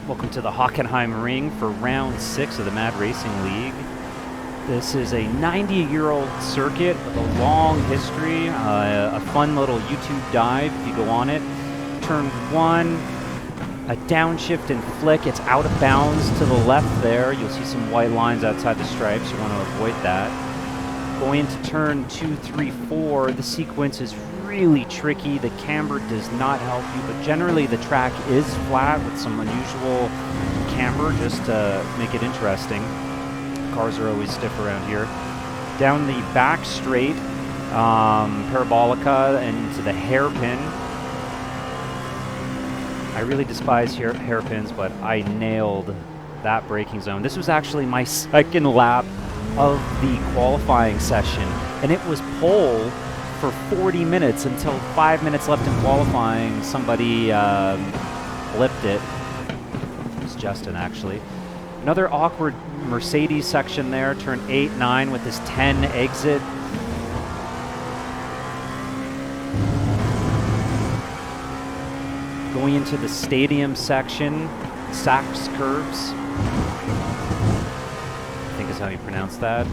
Welcome to the Hockenheim ring for round 6 of the Mad Racing League. This is a 90-year-old circuit with a long history, a fun little YouTube dive if you go on it. Turn 1, a downshift and flick. It's out of bounds to the left there. You'll see some white lines outside the stripes. You want to avoid that. Going into turn 2, 3, 4, the sequence is really tricky. The camber does not help you, but generally the track is flat with some unusual camber just to make it interesting. Cars are always stiff around here. Down the back straight, parabolica and into the hairpin. I really despise hairpins, but I nailed that braking zone. This was actually my second lap of the qualifying session, and it was pole for 40 minutes until 5 minutes left in qualifying. Somebody blipped it. It was Justin, actually. Another awkward Mercedes section there, turn 8, 9 with this 10 exit. Going into the stadium section, Sachs curves. I think is how you pronounce that.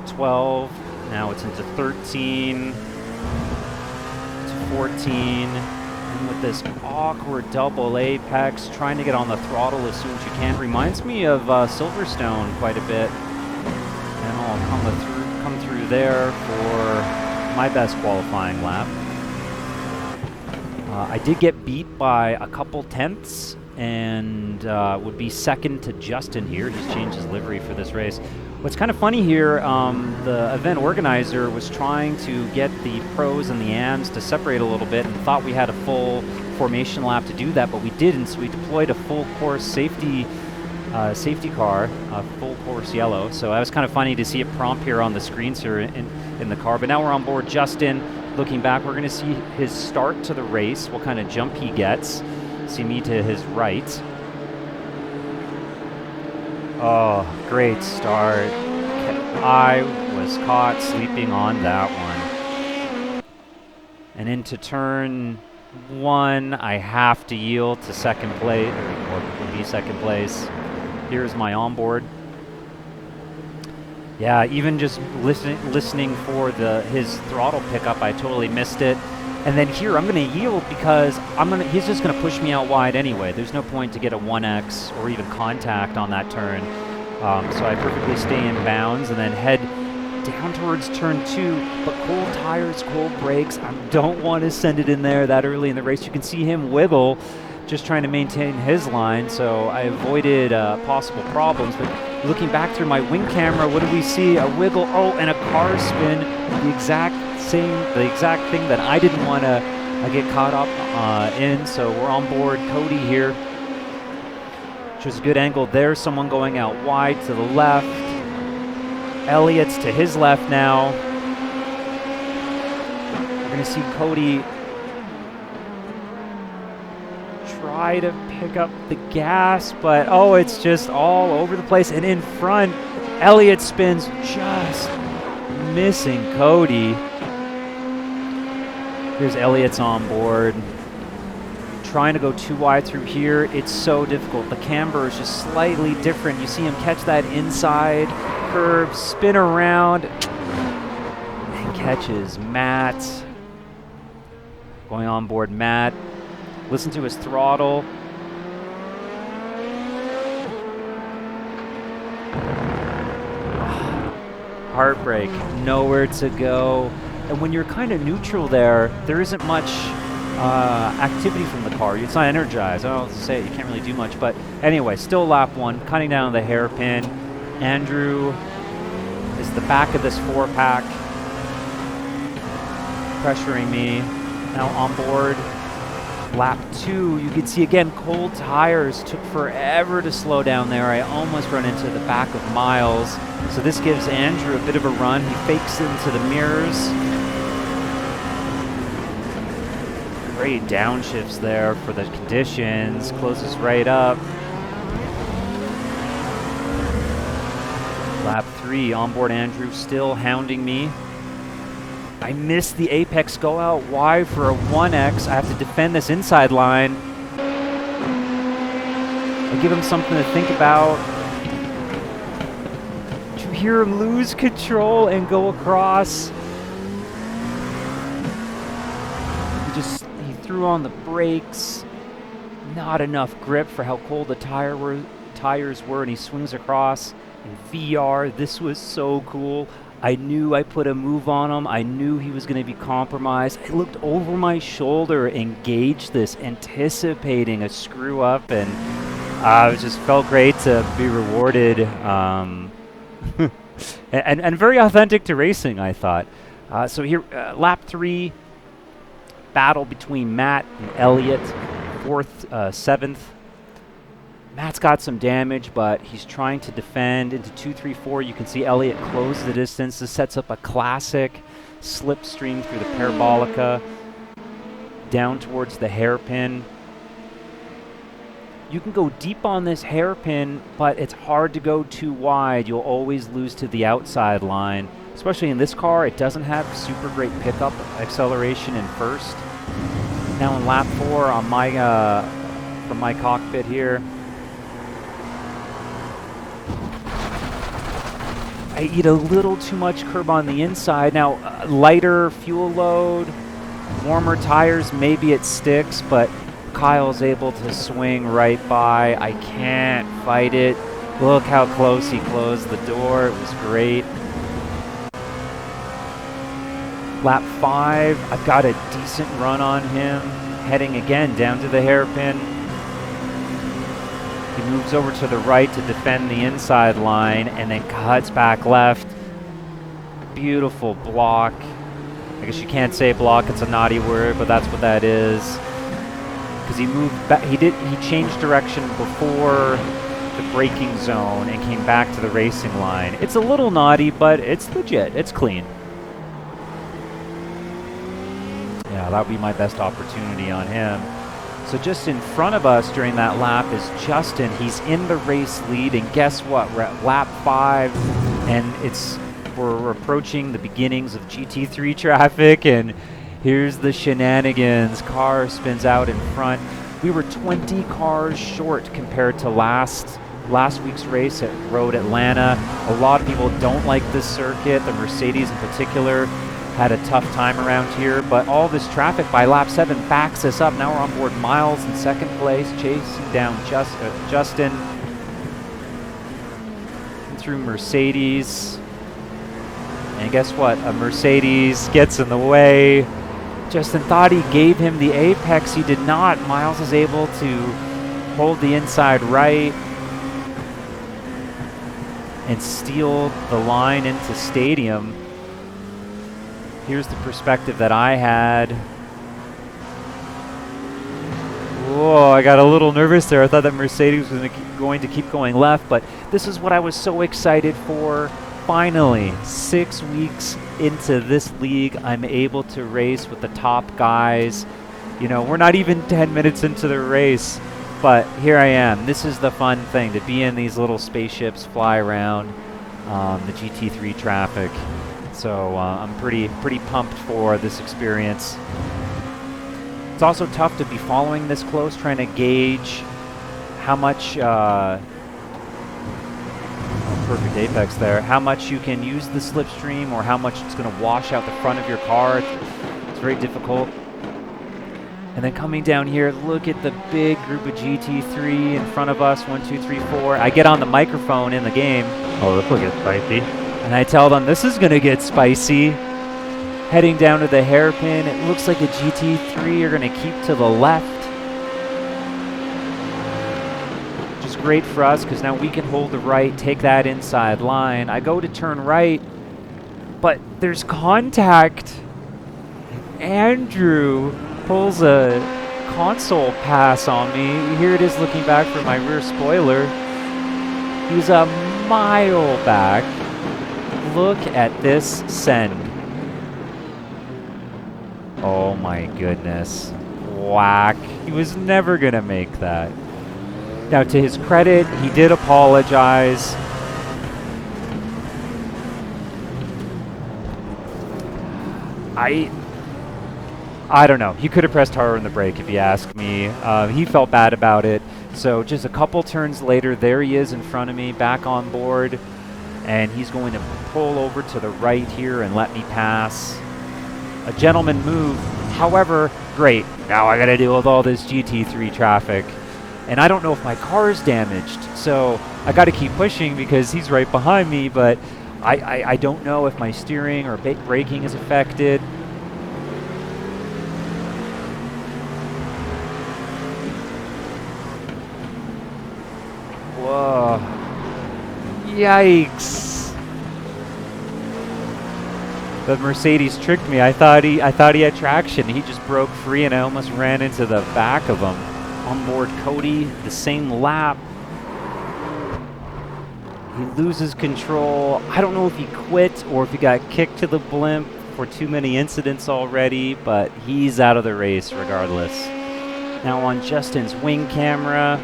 12. Now it's into 13, to 14, and with this awkward double apex, trying to get on the throttle as soon as you can. Reminds me of Silverstone quite a bit. And I'll come through there for my best qualifying lap. I did get beat by a couple tenths, and would be second to Justin here. Just changed his livery for this race. What's kind of funny here, the event organizer was trying to get the pros and the AMs to separate a little bit and thought we had a full formation lap to do that, but we didn't, so we deployed a full course safety car, a full course yellow. So that was kind of funny to see it prompt here on the screens here in the car. But now we're on board Justin. Looking back, we're going to see his start to the race, what kind of jump he gets. See me to his right. Oh, great start. I was caught sleeping on that one. And into turn 1, I have to yield to second place, or would be second place. Here's my onboard. Yeah, even just listening for his throttle pickup, I totally missed it. And then here, I'm going to yield because he's just going to push me out wide anyway. There's no point to get a 1X or even contact on that turn. So I perfectly stay in bounds and then head down towards turn 2. But cold tires, cold brakes, I don't want to send it in there that early in the race. You can see him wiggle, just trying to maintain his line. So I avoided possible problems. But looking back through my wing camera, what do we see? A wiggle, and a car spin. The exact thing that I didn't want to get caught up in. So we're on board Cody here, which was a good angle there. Someone going out wide to the left. Elliott's to his left now. We're going to see Cody try to pick up the gas, but it's just all over the place. And in front, Elliott spins, just missing Cody. Here's Elliott's on board. Trying to go too wide through here. It's so difficult. The camber is just slightly different. You see him catch that inside curve, spin around, and catches Matt. Going on board Matt. Listen to his throttle. Heartbreak. Nowhere to go. And when you're kind of neutral there isn't much activity from the car. It's not energized. I don't know what to say. You can't really do much. But anyway, still lap 1, cutting down the hairpin. Andrew is the back of this 4-pack, pressuring me. Now on board lap 2. You can see again, cold tires. Took forever to slow down there. I almost run into the back of Miles. So this gives Andrew a bit of a run. He fakes into the mirrors. Great downshifts there for the conditions. Closes right up. Lap 3, onboard Andrew still hounding me. I missed the apex, go out wide for a 1X. I have to defend this inside line. I give him something to think about. Did you hear him lose control and go across? He threw on the brakes. Not enough grip for how cold the tires were, and he swings across in VR. This was so cool. I knew I put a move on him. I knew he was going to be compromised. I looked over my shoulder and gauged this, anticipating a screw up, and it just felt great to be rewarded. And very authentic to racing, I thought. So here, lap 3, battle between Matt and Elliott, 4th, 7th. Matt's got some damage, but he's trying to defend into 2, 3, 4. You can see Elliott close the distance. This sets up a classic slipstream through the parabolica down towards the hairpin. You can go deep on this hairpin, but it's hard to go too wide. You'll always lose to the outside line. Especially in this car, it doesn't have super great pickup acceleration in first. Now in lap 4 on my from my cockpit here, I eat a little too much curb on the inside. Now, lighter fuel load, warmer tires, maybe it sticks, but Kyle's able to swing right by. I can't fight it. Look how close he closed the door. It was great. Lap 5, I've got a decent run on him, heading again down to the hairpin. He moves over to the right to defend the inside line and then cuts back left. Beautiful block. I guess you can't say block, it's a naughty word, but that's what that is. Because he moved back, he changed direction before the braking zone and came back to the racing line. It's a little naughty, but it's legit, it's clean. Yeah, that would be my best opportunity on him. So just in front of us during that lap is Justin. He's in the race lead, and guess what? We're at lap 5, and we're approaching the beginnings of GT3 traffic, and here's the shenanigans. Car spins out in front. We were 20 cars short compared to last week's race at Road Atlanta. A lot of people don't like this circuit. The Mercedes in particular had a tough time around here, but all this traffic by lap 7 backs us up. Now we're on board Miles in 2nd place, chasing down Justin through Mercedes. And guess what? A Mercedes gets in the way. Justin thought he gave him the apex. He did not. Miles is able to hold the inside right and steal the line into stadium. Here's the perspective that I had. Whoa, I got a little nervous there. I thought that Mercedes was going to keep going left, but this is what I was so excited for. Finally, 6 weeks into this league, I'm able to race with the top guys. You know, we're not even 10 minutes into the race, but here I am. This is the fun thing, to be in these little spaceships, fly around the GT3 traffic. So I'm pretty pumped for this experience. It's also tough to be following this close, trying to gauge how much, perfect apex there, how much you can use the slipstream or how much it's going to wash out the front of your car. It's very difficult. And then coming down here, look at the big group of GT3 in front of us, 1, 2, 3, 4. I get on the microphone in the game. Oh, this will get spicy. And I tell them, this is going to get spicy. Heading down to the hairpin, it looks like a GT3 are going to keep to the left. Which is great for us, because now we can hold the right, take that inside line. I go to turn right, but there's contact. Andrew pulls a console pass on me. Here it is looking back for my rear spoiler. He's a mile back. Look at this send. Oh my goodness. Whack. He was never going to make that. Now, to his credit, he did apologize. I don't know. He could have pressed harder on the brake if you ask me. He felt bad about it. So just a couple turns later, there he is in front of me, back on board, and he's going to pull over to the right here and let me pass. A gentleman move. However, great. Now I got to deal with all this GT3 traffic. And I don't know if my car is damaged, so I got to keep pushing because he's right behind me, but I don't know if my steering or braking is affected. Whoa. Yikes. The Mercedes tricked me. I thought he had traction. He just broke free and I almost ran into the back of him. Onboard Cody, the same lap. He loses control. I don't know if he quit or if he got kicked to the blimp for too many incidents already, but he's out of the race regardless. Now on Justin's wing camera,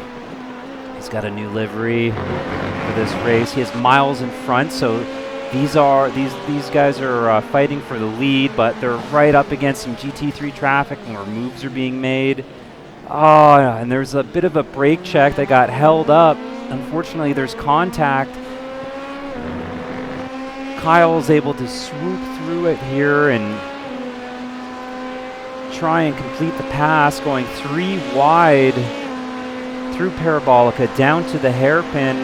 he's got a new livery for this race. He has miles in front, so these guys are fighting for the lead, but they're right up against some GT3 traffic where moves are being made. Oh, and there's a bit of a brake check that got held up. Unfortunately, there's contact. Kyle's able to swoop through it here and try and complete the pass, going 3 wide through Parabolica down to the hairpin.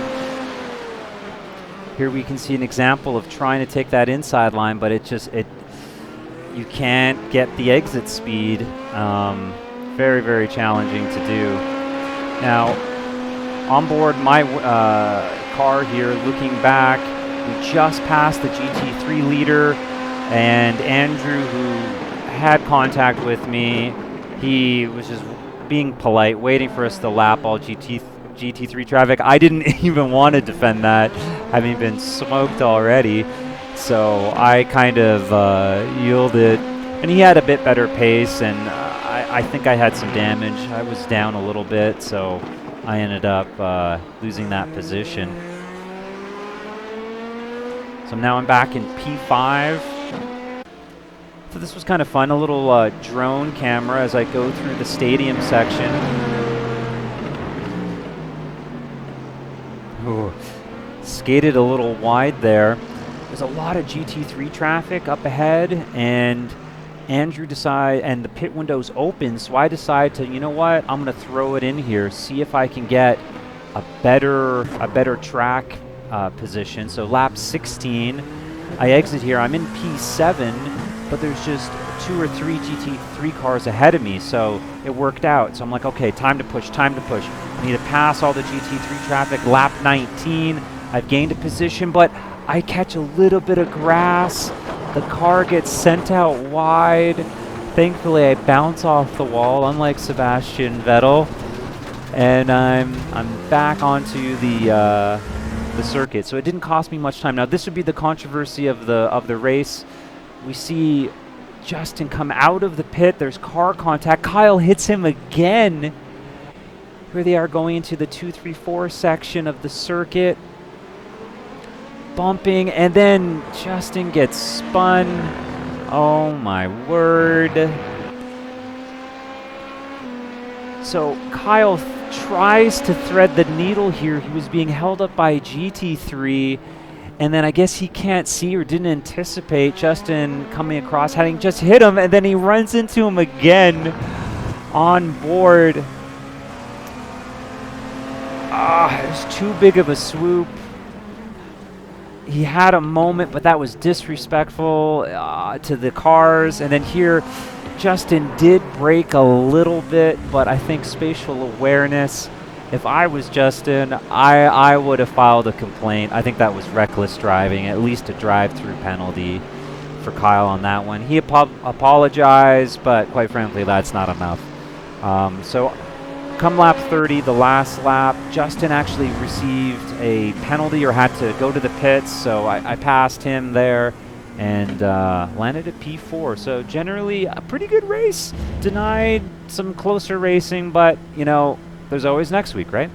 Here we can see an example of trying to take that inside line, but you can't get the exit speed. Very, very challenging to do. Now, on board my car here, looking back, we just passed the GT3 leader, and Andrew, who had contact with me, he was just being polite, waiting for us to lap all GT3 traffic. I didn't even want to defend that, having been smoked already, so I kind of yielded, and he had a bit better pace, and I think I had some damage. I was down a little bit, so I ended up losing that position. So now I'm back in P5. So this was kind of fun, a little drone camera as I go through the stadium section. Ooh, skated a little wide there. There's a lot of GT3 traffic up ahead, and Andrew and the pit window's open, so I decide to, you know what, I'm going to throw it in here, see if I can get a better track position. So lap 16, I exit here. I'm in P7, but there's just 2 or 3 GT3 cars ahead of me, so it worked out. So I'm like, okay, time to push. I need to pass all the GT3 traffic. Lap 19, I've gained a position, but I catch a little bit of grass. The car gets sent out wide. Thankfully, I bounce off the wall, unlike Sebastian Vettel, and I'm back onto the circuit. So it didn't cost me much time. Now this would be the controversy of the race. We see Justin come out of the pit. There's car contact. Kyle hits him again. Here they are going into the 2-3-4 section of the circuit. Bumping, and then Justin gets spun. Oh my word. So Kyle tries to thread the needle here. He was being held up by GT3, and then I guess he can't see or didn't anticipate Justin coming across, having just hit him, and then he runs into him again on board. It was too big of a swoop. He had a moment, but that was disrespectful to the cars. And then here, Justin did brake a little bit, but I think spatial awareness. If I was Justin, I would have filed a complaint. I think that was reckless driving, at least a drive-through penalty for Kyle on that one. He apologized, but quite frankly, that's not enough. So come lap 30, the last lap, Justin actually received a penalty or had to go to the pits, so I passed him there and landed at P4. So generally a pretty good race. Denied some closer racing, but you know, there's always next week, right?